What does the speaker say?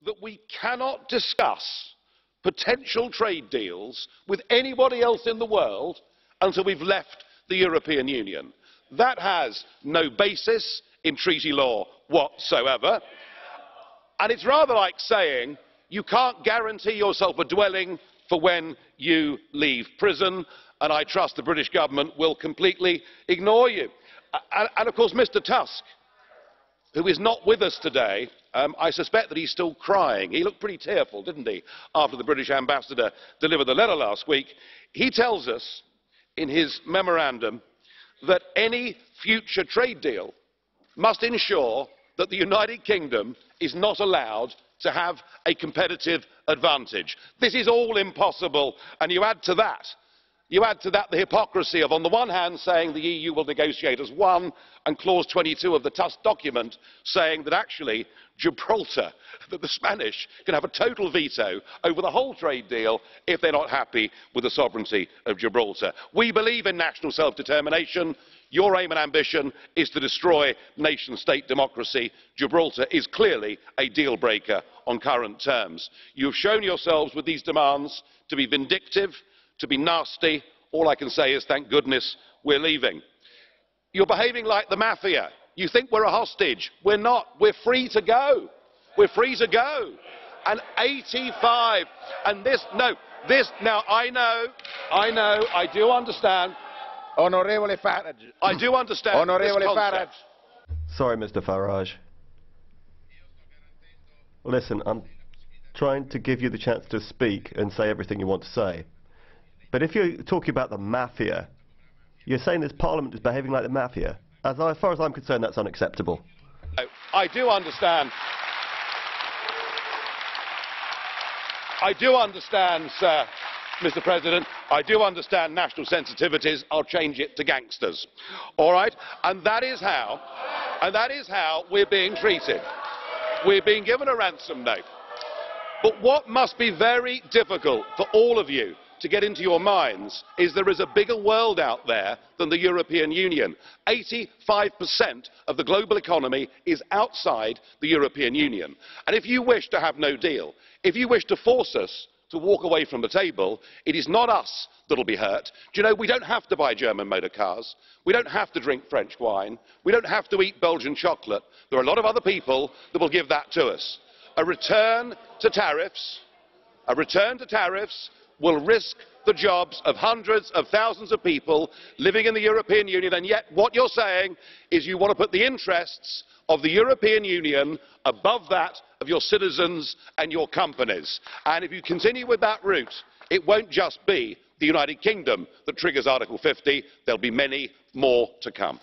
that we cannot discuss potential trade deals with anybody else in the world until we've left the European Union. That has no basis in treaty law whatsoever. And it's rather like saying you can't guarantee yourself a dwelling for when you leave prison, and I trust the British government will completely ignore you. And of course, Mr. Tusk, who is not with us today, I suspect that he's still crying. He looked pretty tearful, didn't he, after the British ambassador delivered the letter last week. He tells us in his memorandum that any future trade deal must ensure that the United Kingdom is not allowed to have a competitive advantage. This is all impossible, and you add to that the hypocrisy of, on the one hand, saying the EU will negotiate as one, and clause 22 of the Tusk document saying that actually Gibraltar, that the Spanish can have a total veto over the whole trade deal if they're not happy with the sovereignty of Gibraltar. We believe in national self-determination. Your aim and ambition is to destroy nation-state democracy. Gibraltar is clearly a deal-breaker on current terms. You have shown yourselves with these demands to be vindictive, to be nasty. All I can say is thank goodness we're leaving. You're behaving like the mafia. You think we're a hostage. We're not. We're free to go. We're free to go. And 85, and now I do understand. Onorevole Farage. I do understand. Onorevole Farage. Sorry, Mr. Farage. Listen, I'm trying to give you the chance to speak and say everything you want to say. But if you're talking about the mafia, you're saying this Parliament is behaving like the mafia. As far as I'm concerned, that's unacceptable. I do understand. I do understand, sir, Mr. President. I do understand national sensitivities. I'll change it to gangsters. All right? And that is how we're being treated. We're being given a ransom note. But what must be very difficult for all of you to get into your minds is there is a bigger world out there than the European Union. 85% of the global economy is outside the European Union. And if you wish to have no deal, if you wish to force us to walk away from the table, it is not us that will be hurt. Do you know, we don't have to buy German motor cars. We don't have to drink French wine. We don't have to eat Belgian chocolate. There are a lot of other people that will give that to us. A return to tariffs will risk the jobs of hundreds of thousands of people living in the European Union, and yet what you're saying is you want to put the interests of the European Union above that of your citizens and your companies. And if you continue with that route, it won't just be the United Kingdom that triggers Article 50, there'll be many more to come.